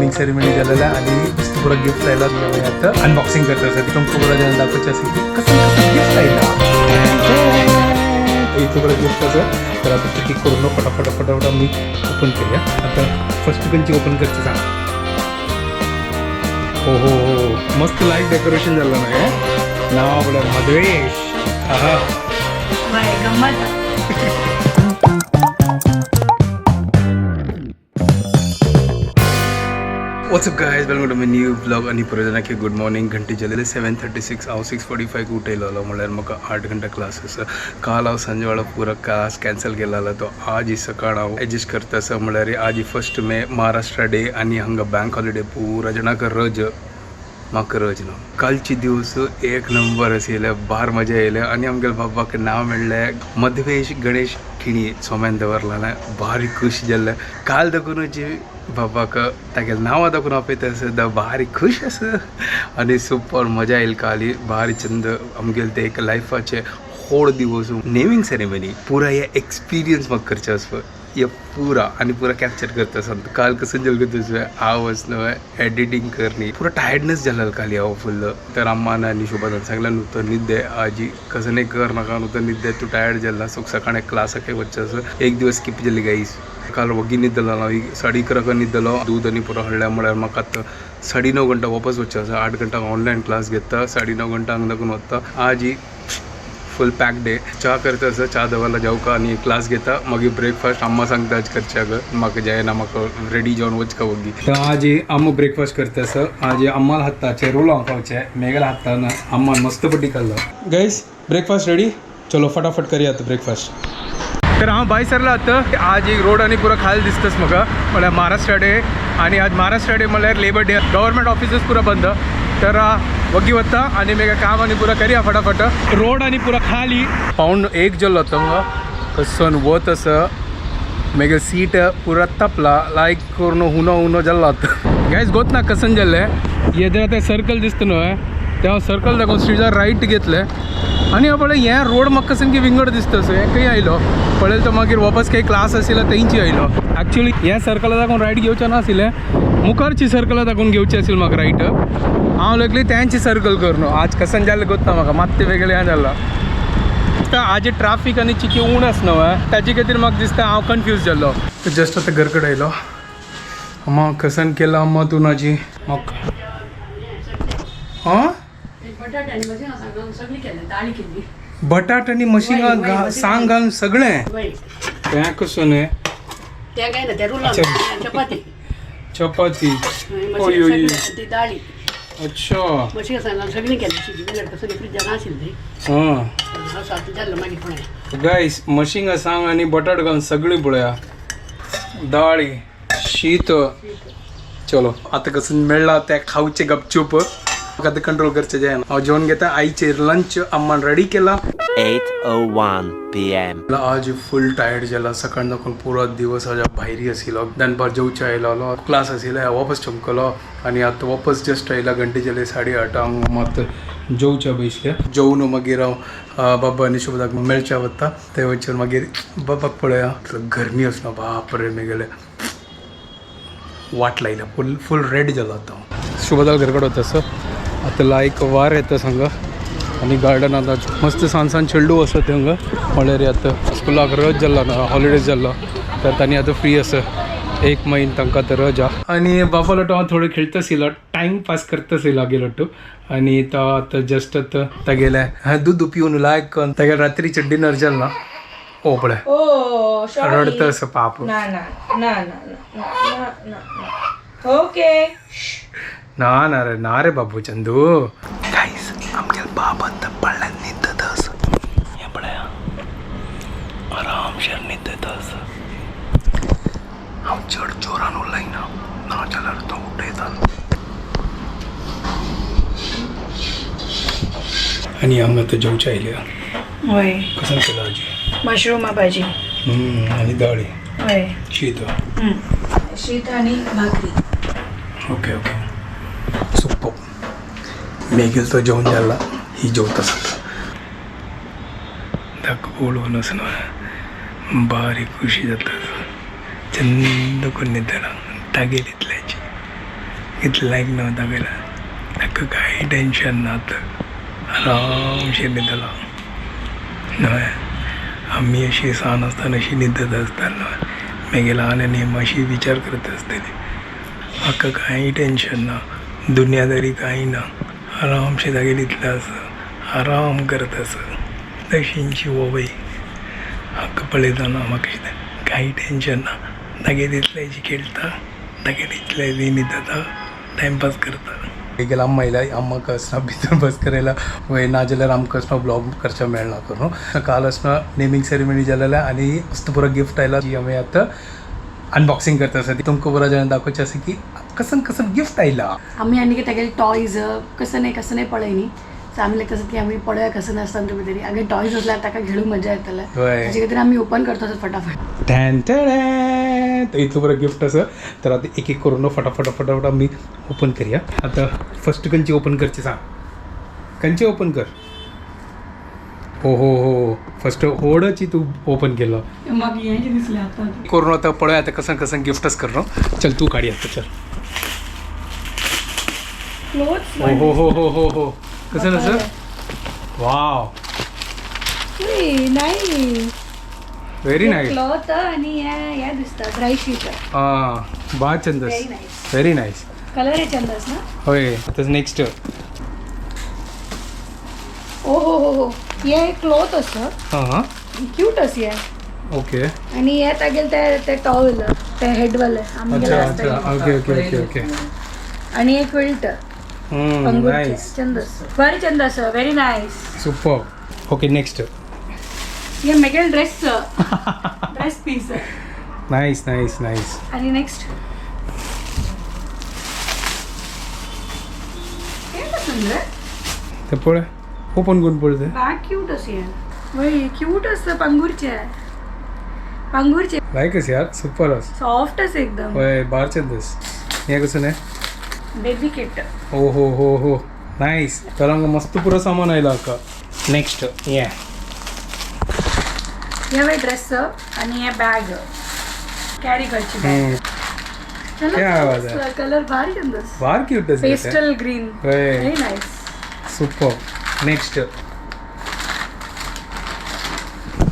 Naming ceremony झालेला आणि पुरा गिफ्ट आयला आता अनबॉक्सिंग करता आसा ती तुमकां पुरा जाण दाखोवचें आसा की कसं गिफ्ट आयला पुरा गिफ्ट आसा तर आता ती करून फटाफट मी ओपन करूया आता फर्स्ट खंयची ओपन करची सांग हो मस्त लाईट डेकोरेशन झालं ना हे नाव आपलं मधवेश आहा what's up guys welcome to my new blog आणि परत की गुड मॉर्निंग घंटी झालेले 7:36 हांव 6:45 उठयलो म्हळ्यार म्हाका 8 घंटा क्लास आसा काल हांव संजे वेळा पुरो क्लास कॅन्सल केला तो आज ही सकाळ हांव एडजस्ट करता आसा म्हळ्यार आज 1 मे महाराष्ट्र डे आणि हांगा बँक हॉलिडे पुरा जाणांक रज म्हाका रज न्हू कालची दिवस एक नंबर आशिल्ले बार मजा येयले आणि आमगेल्या बाबाक नांव मेळ्ळें मधवेश गणेश खिणी सोम्यान दवरलें भारी खुश जाल्ले काल देखूनच बाबाक तागेलें नांवां दाखोवन आपयता आसा भारी खुश आसा आनी सुपर मजा येयली काल भारी चंद आमगेले ते एक लायफाचे व्हड दिवस नेमिंग सेरेमनी पुरा हे एक्सपिरियन्स म्हाका करचें आसा ये पूरा आणि पूरा कॅप्चर करता आसा काल कसं जल्ग तुझं आवाज न्हय एडिटींग करनी पूरा टायर्डनेस जालेलो काल हांव फुल्ल तर अम्मान आनी शोभान सांगलें न्हू तो निद्दे आजी कसं नाही कर नाका न्हू तो निद्दे तूं टायर्ड जाला सो सकाळी क्लासाक वचचें आसा एक दिवस स्कीप जाली गाईस काल वगी न्हिदलो हांव 11:30 न्हिदलो दूध आनी पुरो हाडल्या म्हळ्यार म्हाका आतां 9:30 घंटा वापस वचचें आसा 8 घंटा ऑनलायन क्लास घेता 9:30 घंटा हांगा दाखून वता आज ही फुल पॅक डे चा करता आसा चा दवरला जेवका आनी क्लास घेता मागीर ब्रेकफास्ट अम्मा सांगता आज करच्या म्हाका जायना म्हाका रेडी जावन वचका वगी तर आज अम्मा ब्रेकफास्ट करता आसा आज अम्माला हाताचे रोल खावचे मेघाला हातान अम्मान मस्त पट्टी खाल्लो गाईस ब्रेकफास्ट रेडी चलो फटाफट करूया आता ब्रेकफास्ट तर हांव भायर सरला आतां आज एक रोड आनी पुरो खाल दिसतास म्हाका म्हळ्यार महाराष्ट्र डे आनी आज महाराष्ट्र डे म्हळ्यार लेबर डे गव्हर्मेंट ऑफिसस पुरो बंद तर वगी वता आनी मेगा काम आनी पुरा करया फटाफट रोड आनी पुरा खाली पावण 1 जाल्लो हांगा कसन वत आसा मेगा सीट पुरा तपला लायक करून उनो जाल्लो आतां गायज गोत ना कसन जाल्लें येदे ते सर्कल दिसता न्हय तें सर्कल दाखोवन स्ट्रीटार रायट घेतलें आनी हांव पळय हें रोड म्हाका कसन की विंगड दिसता सो हें खंय आयलो पळयलें तो मागीर वापस काही क्लास आशिल्लो थंयची आयलो एक्चुअली ह्या सर्कला दाखोवन रायट घेवचें नाशिल्लें मुखारची सर्कला दाखोवन घेवची आशिल्ली म्हाका रायट हांव लागली त्यांची सर्कल करून आज कसन जाल्लें गोत्ता म्हाका मात्शें वेगळें हें जालां आज ट्राफीक आनी चिकी उण आसा न्हय ताजे खातीर म्हाका दिसता हांव कन्फ्यूज जाल्लो जस्ट आतां घर कडेन आयलो अम्मा कसन केला अम्मा तूं नाजी म्हाका बटाट आनी मशिंगा सांग घालून सगळें तें कसून चपाती अच्छा गायस मशिंगा सांग आनी बटाट घालून सगळीं पळया दाळी शीत चलो आता कसं मेळ्ळा ते खावचे गपचूप आता कंट्रोल करचे जायना हांव जेवण घेता आईचे लंच अम्मान रेडी केला 8:01 PM आज फुल टायर्ड जाला सकाळ दाखोवन पुरो दिवस आज भायरी आशिल्लो दनपार जेवचे आयलो क्लास आशिल्ले वापस चमकलो आनी आतां वापस जस्ट आयला घंटे जाले 8:30 हांव मात जेवच्या बसले जेवन मागीर हांव बाबा आनी शुभदाक मेळच्या वता ते वयच्यान मागीर बाबाक पळया गरमी आसना बाप रे मेगेले वाट लायल्या फुल रेड जाला आतां शुभदाक घर कडेन वता सो आता लायक वार येता सांगा आनी गार्डन आता मस्त सांसान चेडू आसा थंय म्हळ्यार आतां स्कुलाक रज जाल्लो ना हॉलिडेज जाल्लो तर तांणी आतां फ्री आसा 1 महिना तांकां आतां रज आनी बाबा लोटो हांव थोडे खेळता आशिल्लो टायम पास करता आशिल्लो आगे लोटो आनी तो आतां जस्ट आतां तागेले दूद पिवन लायक तागे रात्रीचें डिनर जाल्लो ओ पळय रडता आसा पाप ओके ना रे बाबू चंदू गाइस आमगे बाबा पडल्यान न्हिदतास हें पळया आरामशेर न्हिदतास हांव चड जोरान उलयना ना जाल्यार तो उठयता आनी हांगा आतां जेवचे आयले होय कसं केलं आजी मशरूम भाजी आनी दाळी होय शीत शीत आनी भाकरी ओके ओके सुपर मेघेल तो जेवण जाला ही जेवता सांगता दाख ओळून असं बारीक खुशी जाता चंद करून न्हिदना तागेल इतल्याची इथं लाईक नव्हता गेला ताका काही टेन्शन नव्हतं आरामशीर न्हिदला न्हय आम्ही अशी सहा आसतना अशी न्हिदत आसताना मागीर ल्हान आनी मातशी विचार करत आसतली म्हाका काही टेन्शन ना दुनियादारी काही ना आरामशे जागेर इतलें आसा आराम करत आसा तशींची वोवय म्हाका पळयतना म्हाका दिसता काही टेन्शन ना दागेर इतलें जी खेळटा दागेर इतलें जी न्हिदता टायमपास करता गेला अम्मा येयला अम्माक असना भितर बस करायला वय ना जाल्यार आमकां असना ब्लॉग करचा मेळना करूं काल असना नेमिंग सेरेमनी जालेल्या आनी मस्त पुरो गिफ्ट आयला जी आमी आतां अनबॉक्सिंग करता आसा ती तुमकां बरो जाण दाखोवचें आसा की कसन कसन गिफ्ट आयला आम्ही आणि की तेगे टॉयज कसं नाही पळयनी सो आम्ही कसं की आम्ही पळया कसं नासता तुमी तरी अगे टॉयज असल्यार ताका घेवूंक मजा येतले होय. त्याच्या खातीर आम्ही ओपन करतो फटाफट टॅन टॅन तर इतलो बरो गिफ्ट आसा तर आतां एक एक करून फटाफट आमी ओपन करया आतां फस्ट खंयची ओपन करची सांग खंयची ओपन कर हो फस्ट होडची तू ओपन केलो म्हाका हें दिसलें आतां करून आतां पळय आतां कसन कसन गिफ्टच कर न्हू चल तू काडी आतां चल क्लोथ्स हो कसं असं वाव नाही व्हेरी नाईस क्लॉथ आणि हे दिसता ड्राय शीट हां बा चंदस Very nice. Very nice colour आहे चंदस ना होय आतां नेक्स्ट हो हे क्लॉथ असं हां क्यूट अशी आहे ओके आणि हे तागेल ते टॉवेल ते हेडवाले आम्ही गेला अच्छा ओके आणि एक क्विल्ट नाईस चंदस बरी चंदस very nice super okay next हे मेगेल ड्रेस पीस नाईस आणि नेक्स्ट ते पळय ओपन करून पळय ते बॅग क्यूट अशी आहे वय क्यूट असतं पंगूरचे लायक अस यार सुपर अस सॉफ्ट असे एकदम होय बार चंदस हे कसं नाही बेबी किट हो नाईस तर हांगा मस्त पुरो सामान आयला हाका नेक्स्ट ये हे ड्रेस आणि हे बॅग कॅरी करची क्या आवाज आहे? कलर भारी चंदस बार क्यूट अस पेस्टल ग्रीन होय व्हेरी नाईस सुपर नेक्स्ट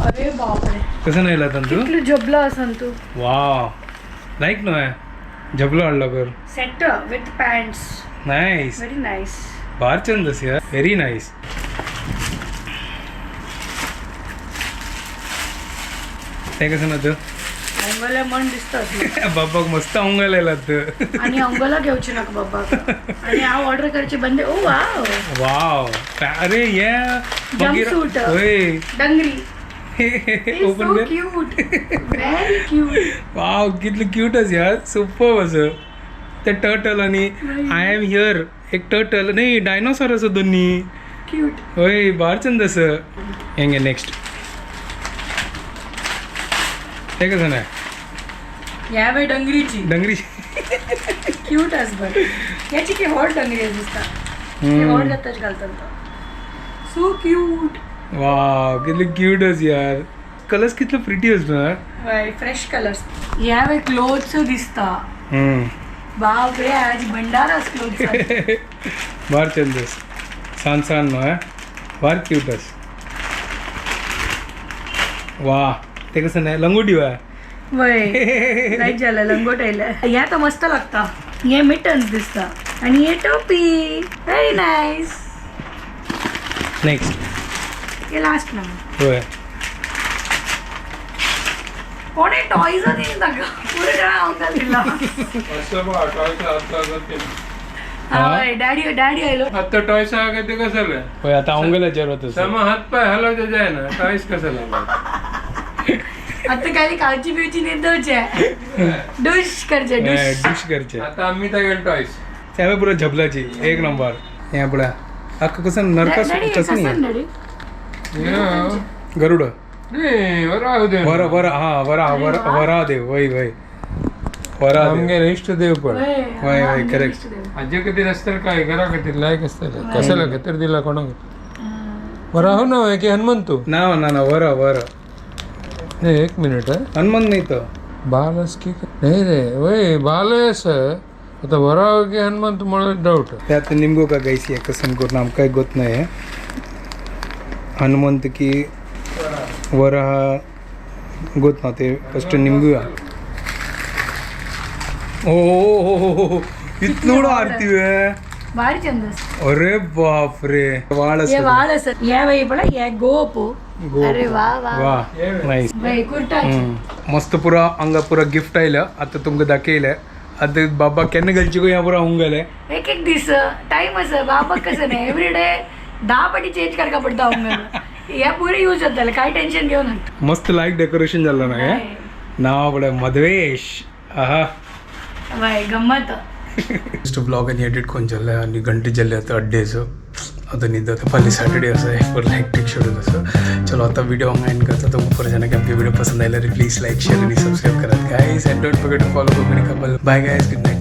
अरे बापरे कसं नाही आयला तू कितलं झबला असन तू वाव लाईक न्हय झबलो हाडलो कर set with pants nice very nice बार चंदस यार व्हेरी नाईस ते कसं ना तू अंगोला मन दिसतं बाबाक मस्त अंगायला आयला तू आणि अंगोला घेवची नका बाबा आणि हांव ऑर्डर करचे बंदे ओ वाव वाव अरे ये Jumpsuit. होय डंगरी ओपन कर क्यूट व्हेरी क्यूट वाव कितलं क्यूट आस यार सुपर असं ते टर्टल आणि आय एम हियर एक टर्टल नाही डायनोसॉर असं दोन्ही क्यूट होय बार चंद असं हेंगे नेक्स्ट ते कसं नाही या वेळ डंगरीची डंगरी क्यूट आस बट याची की हॉट डंगरी दिसता हॉट जाताच घालतात सो क्यूट वाव कितलं क्यूट आस यार कलर्स कितलं प्रिटी असणार वाय फ्रेश कलर्स या वेळ क्लोथ्स दिसता बाप रे आज भंडाराच क्लोथ बार चंदस सान न्हय बार क्यूट आस वा ते कसं नाही लंगोटी वा वय नाही झालं लंगोट आयलं या तर मस्त लागता हे मिटन्स दिसता आणि हे टोपी व्हेरी नाईस नेक्स्ट हे लास्ट ना होय कोणी टॉयज नाही नका पुरे जण अंगा दिला डॅडी आयलो आता टॉयस ते कसं होय आता अंगला जरवत समा हात पाय हलवते जाय ना टॉयस कसं आता काही काळजी बिवची नेतोचे डुश करचे डुश डिश करचे आता आम्ही तर गेलो टॉयस त्यावे पुरा झबलाची एक नंबर हे पुढे अख्खं कसं नरकास कसं नाही गरुड राहू दे वरादेव वय वरादेव आमगे इष्टदेव पण वय करेक्ट आजे कधी नसतं काय घरा खातीर लायक असतं कशाला खातीर दिला कोणाक वरा हो ना की हनुमंतू ना वर नाही एक मिनिट हनुमान नाही तर बालस की नाही रे वय बालस आता बरा की हनुमंत मला डाऊट त्यात निमगो का गायसी आहे कसं करून आमकां गोत नाही हनुमंत की वराह गोत ना ते फर्स्ट निमगुया ओ इतलं आरती आहे भारी छंद असतो. अरे बाप रे वाळ ये वाळ असत या वेळी पण या गोप अरे वा वा वा नाईस बाई कुर्ता मस्त पुरा अंगा पुरा गिफ्ट आयलं आता तुमका दाखयलं आता बाबा केन्ना घालची गो या पुरा उंगले एक एक दिस टाइम असं बाबा कसं नाही एव्हरीडे 10 पाटी चेंज करका पडता अंगाला या पुरे यूज होता काय टेन्शन घेऊ नका मस्त लाईक डेकोरेशन झालं ना नाव पडे मधवेश आहा बाय गंमत नेक्स्ट ब्लॉग आणि एडिट कोण झालं आणि घंटे झाले आता अड्डेचं आता निदा आता फाली सॅटर्डे असं आहे पर हेक्टिक शेड्यूल असं चलो आता व्हिडिओ ऑनलाईन करता तो ऊपर जाना कि आपके वीडियो पसंद आएगा प्लीज लाइक शेयर आणि सबस्क्राइब करा guys and don't forget to follow me couple bye guys good Knight